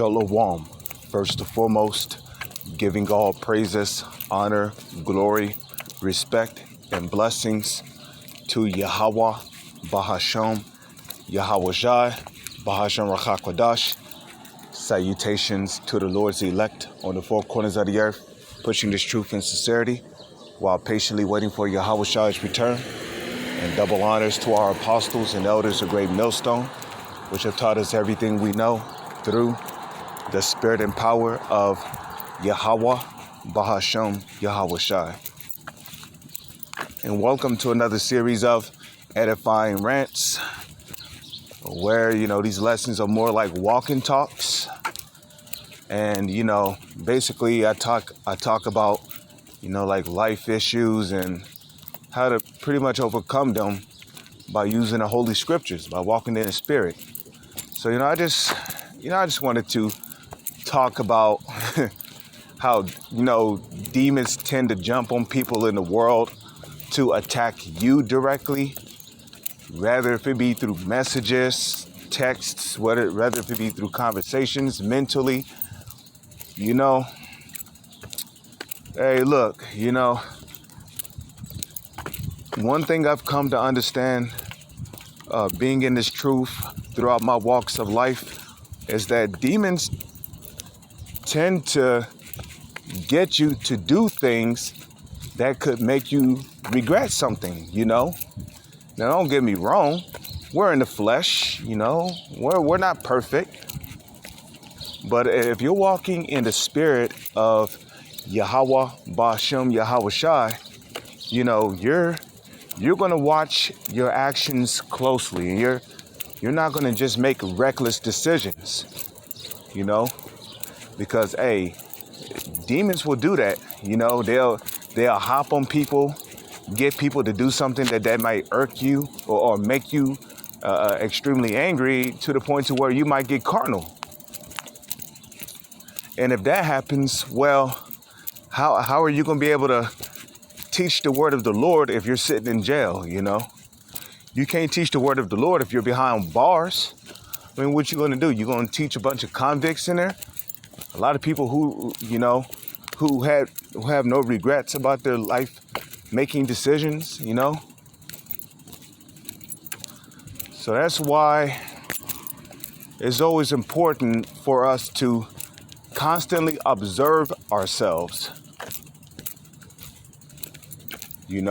Shalom. First and foremost, giving all praises, honor, glory, respect, and blessings to Yahweh, Bahasham, Yahweh Jai, Bahasham Rachakwadash. Salutations to the Lord's elect on the four corners of the earth, pushing this truth and sincerity while patiently waiting for Yahweh Shai's return. And double honors to our apostles and elders of Great Millstone, which have taught us everything we know through the spirit and power of Yahweh, Bahasham, Yahweh Shai. And welcome to another series of Edifying Rants, where, these lessons are more like walking talks. And, basically I talk about, like life issues and how to pretty much overcome them by using the Holy Scriptures, by walking in the Spirit. So, I just wanted to talk about how, demons tend to jump on people in the world to attack you directly, rather if it be through messages, texts, rather if it be through conversations, mentally, Hey, look, one thing I've come to understand, being in this truth throughout my walks of life, is that demons tend to get you to do things that could make you regret something, Now, don't get me wrong. We're in the flesh, We're not perfect. But if you're walking in the spirit of Yahweh, Ba'ashem, Yahweh Shai, you're going to watch your actions closely, and you're not going to just make reckless decisions, because, hey, demons will do that. They'll hop on people, get people to do something that might irk you or make you extremely angry to the point to where you might get carnal. And if that happens, well, how are you going to be able to teach the word of the Lord if you're sitting in jail, You can't teach the word of the Lord if you're behind bars. I mean, what you going to do? You're going to teach a bunch of convicts in there? A lot of people who have no regrets about their life making decisions, So that's why it's always important for us to constantly observe ourselves, and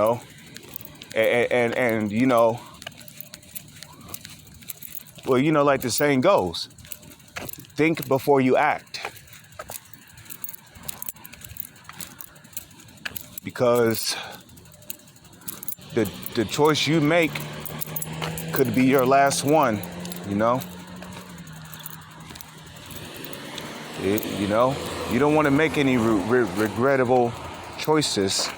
well, like the saying goes, think before you act. Because the choice you make could be your last one, You don't want to make any regrettable choices.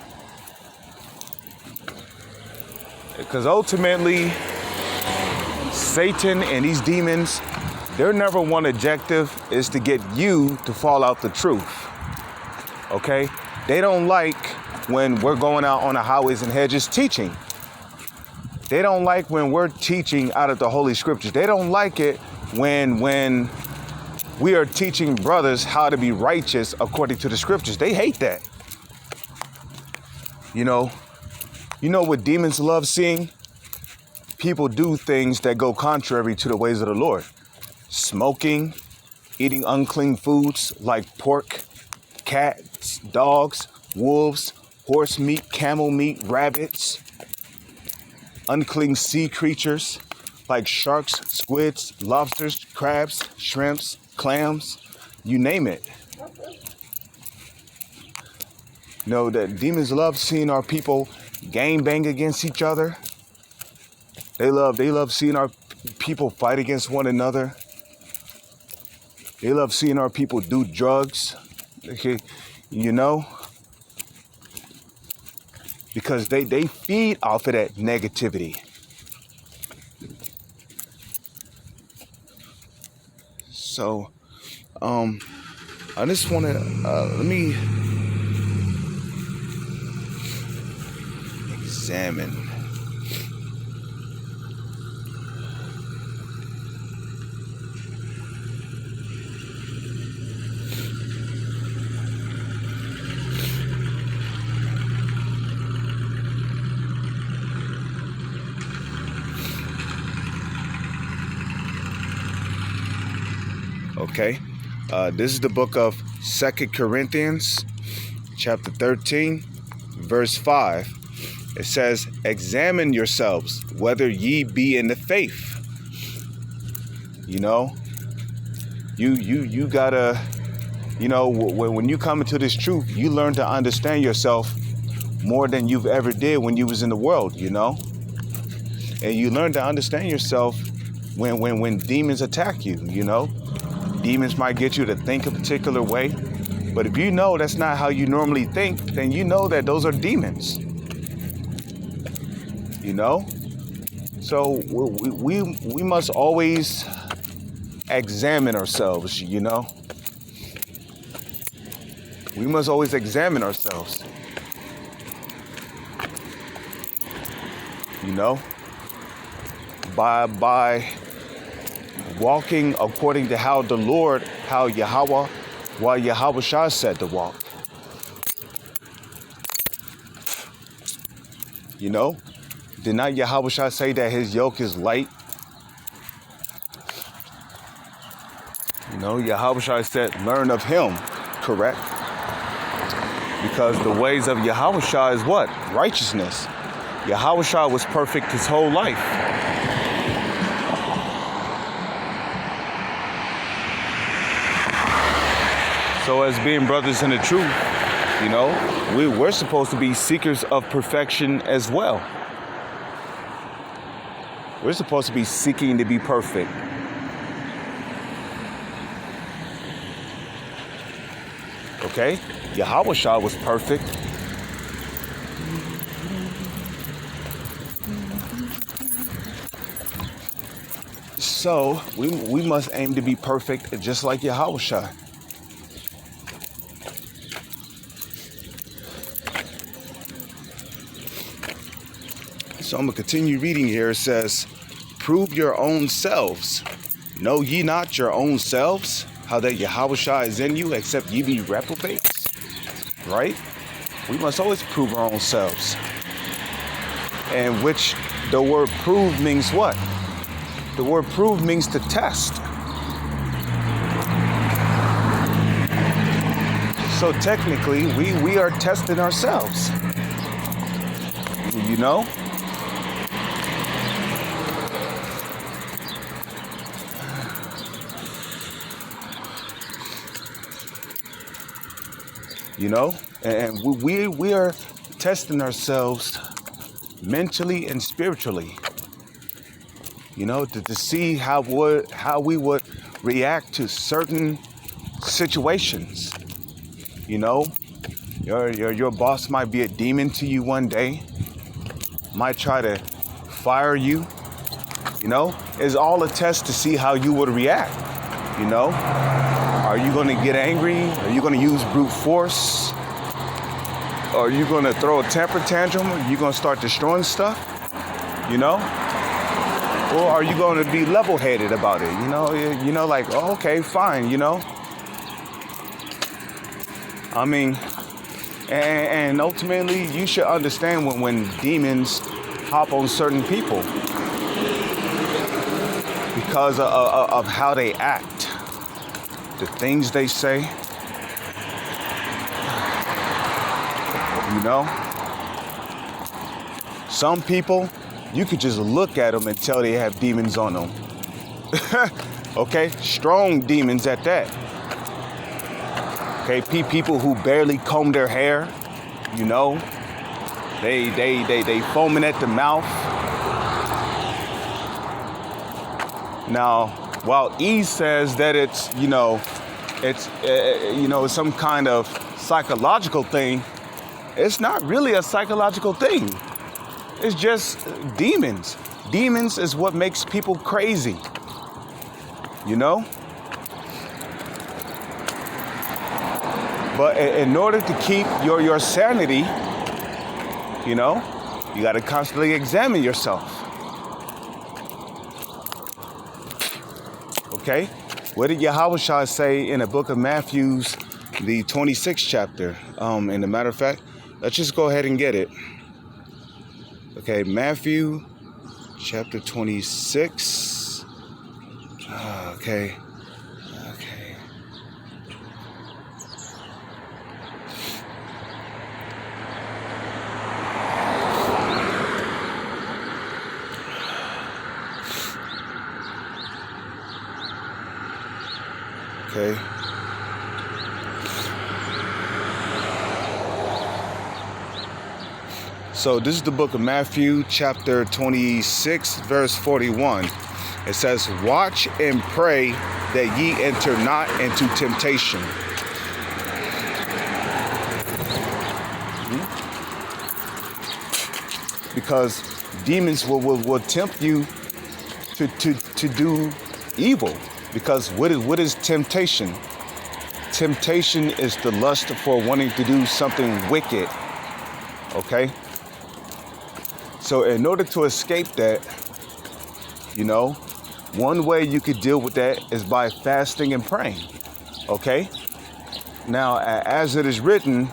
Because ultimately, Satan and these demons, their number one objective is to get you to fall out the truth. Okay? They don't like when we're going out on the highways and hedges teaching. They don't like when we're teaching out of the Holy Scriptures. They don't like it when we are teaching brothers how to be righteous according to the Scriptures. They hate that. You know what demons love seeing? People do things that go contrary to the ways of the Lord. Smoking, eating unclean foods like pork, cats, dogs, wolves, horse meat, camel meat, rabbits, unclean sea creatures like sharks, squids, lobsters, crabs, shrimps, clams, you name it. That demons love seeing our people gang bang against each other. They love seeing our people fight against one another. They love seeing our people do drugs. Okay, because they feed off of that negativity. So, I just want to, let me examine. Okay. This is the book of 2 Corinthians, chapter 13, verse 5. It says, examine yourselves whether ye be in the faith. You know, you gotta, when you come into this truth, you learn to understand yourself more than you've ever did when you was in the world, and you learn to understand yourself when demons attack you. Demons might get you to think a particular way, but if you know that's not how you normally think, then you know that those are demons. So we must always examine ourselves. We must always examine ourselves. By walking according to how the Lord, how Yahweh, why Yahweh Shah said to walk. Did not Yahweh Shah say that his yoke is light? Yahweh Shah said, learn of him, correct? Because the ways of Yahweh Shah is what? Righteousness. Yahweh Shah was perfect his whole life. So as being brothers in the truth, we're supposed to be seekers of perfection as well. We're supposed to be seeking to be perfect. Okay? Yahweh Shah was perfect. So we must aim to be perfect just like Yahweh Shah. So I'm going to continue reading here. It says, prove your own selves. Know ye not your own selves, how that Yahweh Shah is in you, except ye be reprobates? Right? We must always prove our own selves. And which the word prove means what? The word prove means to test. So technically, we are testing ourselves. And we are testing ourselves mentally and spiritually, to see how we would react to certain situations. Your boss might be a demon to you one day, might try to fire you. It's all a test to see how you would react. Are you going to get angry? Are you going to use brute force? Are you going to throw a temper tantrum? Are you going to start destroying stuff? Or are you going to be level-headed about it? Like, oh, okay, fine, I mean, and ultimately, you should understand when demons hop on certain people because of how they act, the things they say. Some people, you could just look at them and tell they have demons on them. Okay, strong demons at that. Okay, people who barely comb their hair, they foaming at the mouth. Now, while E says that it's some kind of psychological thing, it's not really a psychological thing. It's just demons. Demons is what makes people crazy. But in order to keep your sanity, you got to constantly examine yourself. Okay? What did Yahweh Shah say in the book of Matthew, the 26th chapter? And a matter of fact, let's just go ahead and get it. Okay, Matthew chapter 26. Okay. Okay. So this is the book of Matthew, chapter 26, verse 41. It says, "Watch and pray that ye enter not into temptation." Because demons will tempt you to do evil. Because what is temptation? Temptation is the lust for wanting to do something wicked. Okay? So in order to escape that, one way you could deal with that is by fasting and praying. Okay? Now, as it is written,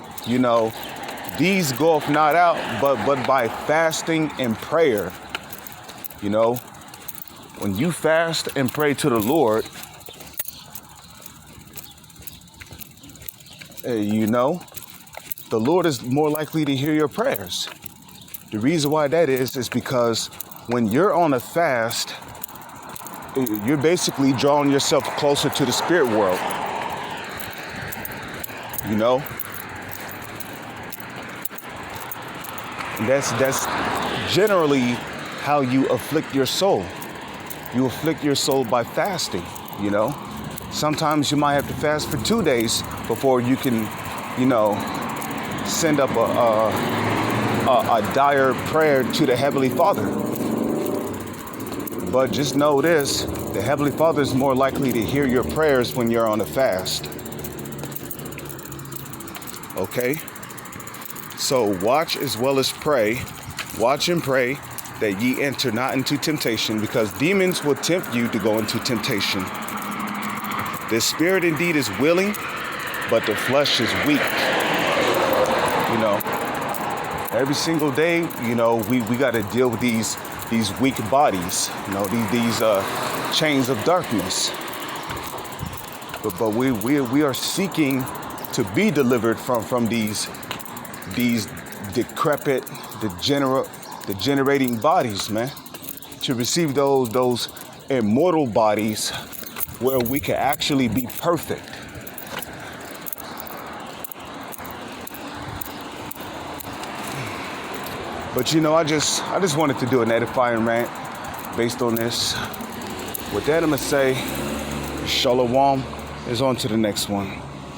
these goeth not out, but by fasting and prayer. When you fast and pray to the Lord, the Lord is more likely to hear your prayers. The reason why that is because when you're on a fast, you're basically drawing yourself closer to the spirit world. And that's generally how you afflict your soul. You afflict your soul by fasting, Sometimes you might have to fast for 2 days before you can, send up a dire prayer to the Heavenly Father. But just know this, the Heavenly Father is more likely to hear your prayers when you're on a fast. Okay? So watch as well as pray. Watch and pray that ye enter not into temptation, because demons will tempt you to go into temptation. The spirit indeed is willing, but the flesh is weak. Every single day, we got to deal with these weak bodies, these chains of darkness. But we are seeking to be delivered from these decrepit, degenerating bodies, man. To receive those immortal bodies where we can actually be perfect. But I just wanted to do an edifying rant based on this. With that, I'm gonna say, Shalom is on to the next one.